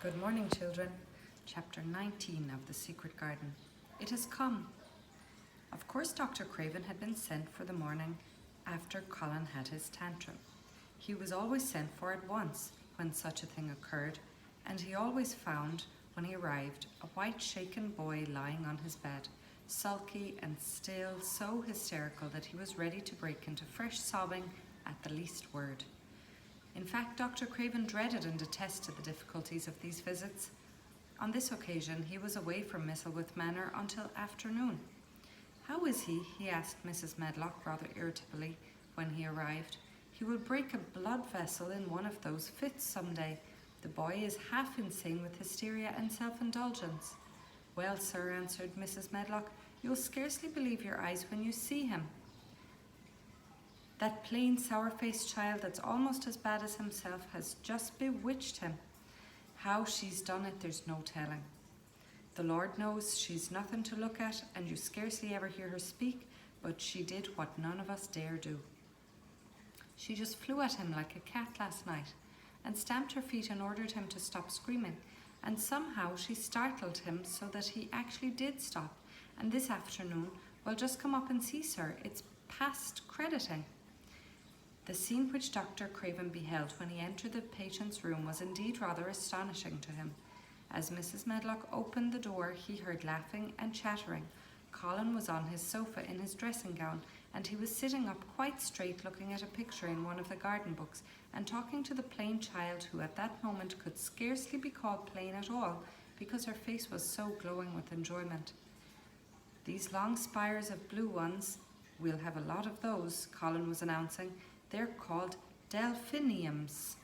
Good morning, children. Chapter 19 of The Secret Garden. It has come. Of course, Dr. Craven had been sent for the morning after Colin had his tantrum. He was always sent for at once when such a thing occurred, and he always found, when he arrived, a white shaken boy lying on his bed, sulky and still so hysterical that he was ready to break into fresh sobbing at the least word. In fact, Dr. Craven dreaded and detested the difficulties of these visits. On this occasion, he was away from Misselwith Manor until afternoon. "How is he?" he asked Mrs. Medlock rather irritably when he arrived. "He will break a blood vessel in one of those fits some day. The boy is half insane with hysteria and self-indulgence." "Well, sir," answered Mrs. Medlock, "you'll scarcely believe your eyes when you see him. That plain, sour-faced child that's almost as bad as himself has just bewitched him. How she's done it, there's no telling. The Lord knows she's nothing to look at, and you scarcely ever hear her speak, but she did what none of us dare do. She just flew at him like a cat last night, and stamped her feet and ordered him to stop screaming, and somehow she startled him so that he actually did stop, and this afternoon, well, just come up and see, sir, it's past crediting." The scene which Dr. Craven beheld when he entered the patient's room was indeed rather astonishing to him. As Mrs. Medlock opened the door, he heard laughing and chattering. Colin was on his sofa in his dressing gown, and he was sitting up quite straight looking at a picture in one of the garden books and talking to the plain child who at that moment could scarcely be called plain at all because her face was so glowing with enjoyment. "These long spires of blue ones, we'll have a lot of those," Colin was announcing. "They're called delphiniums."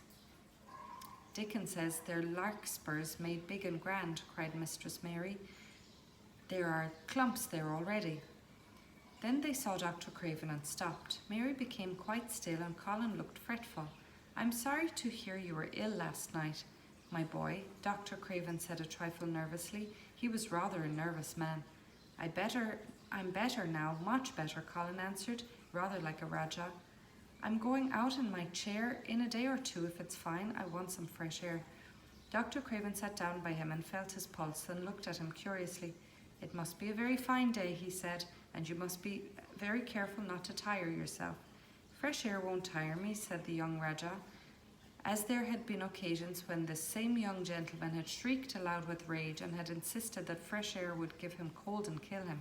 "Dickon says they're larkspurs made big and grand," cried Mistress Mary. "There are clumps there already." Then they saw Dr. Craven and stopped. Mary became quite still and Colin looked fretful. "I'm sorry to hear you were ill last night, my boy," Dr. Craven said a trifle nervously. He was rather a nervous man. I'm better now, much better," Colin answered, rather like a Rajah. "I'm going out in my chair in a day or two if it's fine. I want some fresh air." Dr. Craven sat down by him and felt his pulse and looked at him curiously. "It must be a very fine day," he said, "and you must be very careful not to tire yourself." "Fresh air won't tire me," said the young Rajah. As there had been occasions when this same young gentleman had shrieked aloud with rage and had insisted that fresh air would give him cold and kill him,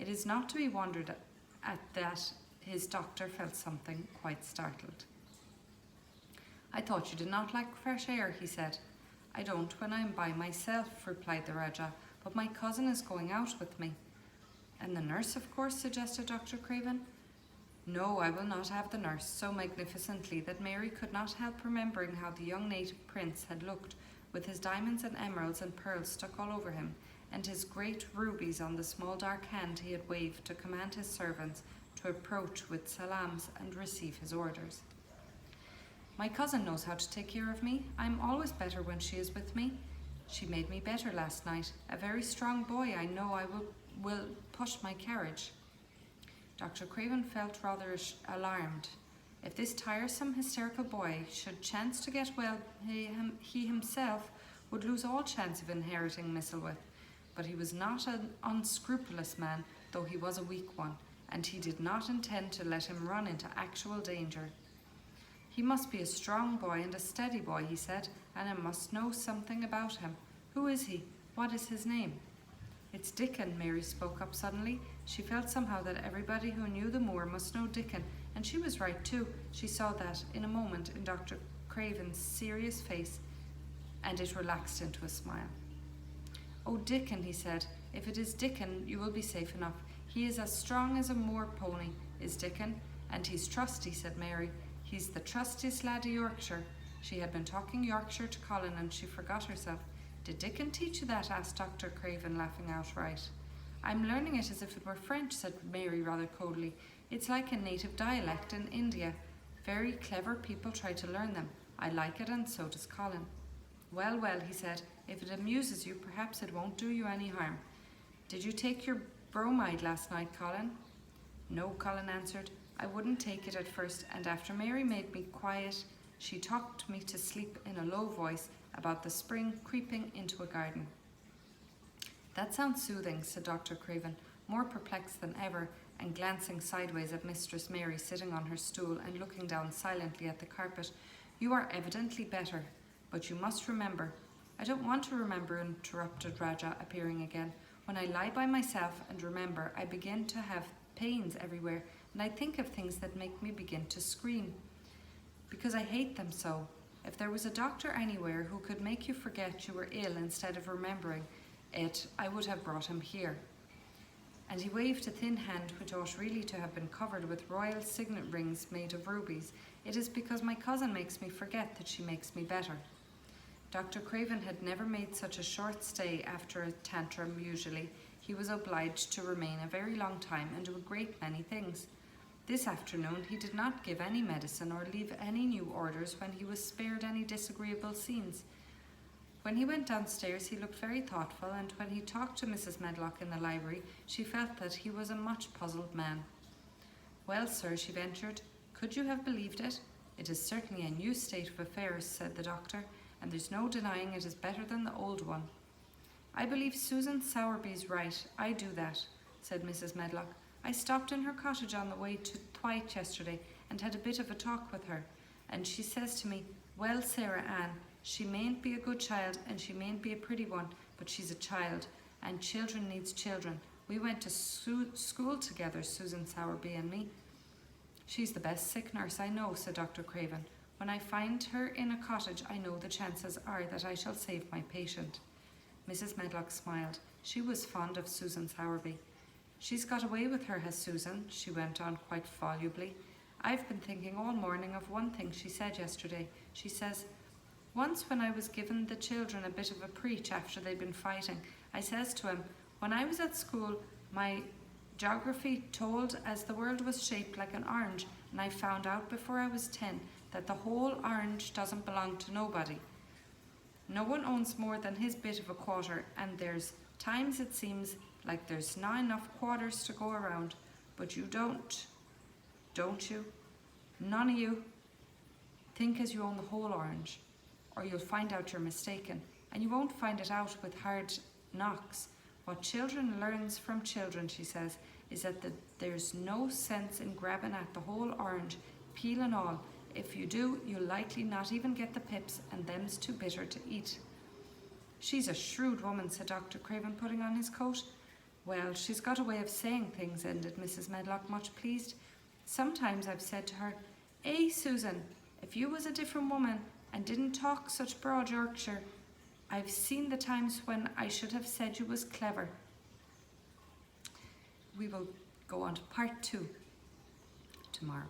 it is not to be wondered at that his doctor felt something quite startled. "I thought you did not like fresh air," he said. "I don't when I am by myself," replied the Rajah, "but my cousin is going out with me." "And the nurse, of course," suggested Dr. Craven. "No, I will not have the nurse," so magnificently that Mary could not help remembering how the young native prince had looked, with his diamonds and emeralds and pearls stuck all over him, and his great rubies on the small dark hand he had waved to command his servants to approach with salams and receive his orders. "My cousin knows how to take care of me. I am always better when she is with me. She made me better last night. A very strong boy, I know. I will push my carriage." Dr. Craven felt rather alarmed. If this tiresome, hysterical boy should chance to get well, he himself would lose all chance of inheriting Misselwith. But he was not an unscrupulous man, though he was a weak one, and he did not intend to let him run into actual danger. "He must be a strong boy and a steady boy," he said, "and I must know something about him. Who is he? What is his name?" "It's Dickon," Mary spoke up suddenly. She felt somehow that everybody who knew the moor must know Dickon, and she was right too. She saw that in a moment in Dr. Craven's serious face, and it relaxed into a smile. "Oh, Dickon," he said, "if it is Dickon, you will be safe enough. He is as strong as a moor pony, is Dickon, and he's trusty," said Mary. "He's the trustiest lad of Yorkshire." She had been talking Yorkshire to Colin and she forgot herself. "Did Dickon teach you that?" asked Dr. Craven, laughing outright. "I'm learning it as if it were French," said Mary rather coldly. "It's like a native dialect in India. Very clever people try to learn them. I like it, and so does Colin." "Well, well," he said, "if it amuses you, perhaps it won't do you any harm. Did you take your bromide last night, Colin?" "No," Colin answered. "I wouldn't take it at first, and after Mary made me quiet, she talked me to sleep in a low voice, about the spring creeping into a garden. That sounds soothing, said Dr. Craven, more perplexed than ever, and glancing sideways at Mistress Mary sitting on her stool and looking down silently at the carpet. You are evidently better, but you must remember— I don't want to remember, interrupted Raja, appearing again. When I lie by myself and remember, I begin to have pains everywhere, and I think of things that make me begin to scream, because I hate them so. If there was a doctor anywhere who could make you forget you were ill instead of remembering it, I would have brought him here. And he waved a thin hand which ought really to have been covered with royal signet rings made of rubies. It is because my cousin makes me forget that she makes me better. Dr. Craven had never made such a short stay after a tantrum usually. He was obliged to remain a very long time and do a great many things. This afternoon he did not give any medicine or leave any new orders when he was spared any disagreeable scenes. When he went downstairs he looked very thoughtful, and when he talked to Mrs. Medlock in the library she felt that he was a much puzzled man. Well, sir, she ventured, could you have believed it? It is certainly a new state of affairs, said the doctor, and there's no denying it is better than the old one. I believe Susan Sowerby's right, I do that, said Mrs. Medlock. I stopped in her cottage on the way to Thwaite yesterday and had a bit of a talk with her, and she says to me, well, Sarah Ann, she mayn't be a good child and she mayn't be a pretty one, but she's a child, and children needs children. We went to school together, Susan Sowerby and me. She's the best sick nurse I know, said Dr. Craven. When I find her in a cottage, I know the chances are that I shall save my patient. Mrs. Medlock smiled. She was fond of Susan Sowerby. She's got away with her, has Susan, she went on quite volubly. I've been thinking all morning of one thing she said yesterday. She says, once when I was giving the children a bit of a preach after they'd been fighting, I says to him, when I was at school, my geography told as the world was shaped like an orange, and I found out before I was 10 that the whole orange doesn't belong to nobody. No one owns more than his bit of a quarter, and there's times it seems like there's not enough quarters to go around. But you don't you? None of you think as you own the whole orange, or you'll find out you're mistaken, and you won't find it out with hard knocks. What children learns from children, she says, is that there's no sense in grabbing at the whole orange, peel and all. If you do, you'll likely not even get the pips, and them's too bitter to eat. She's a shrewd woman, said Dr. Craven, putting on his coat. Well, she's got a way of saying things, ended Mrs. Medlock, much pleased. Sometimes I've said to her, Susan, if you was a different woman and didn't talk such broad Yorkshire, I've seen the times when I should have said you was clever. We will go on to part 2 tomorrow.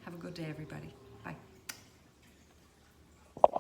Have a good day, everybody. Bye.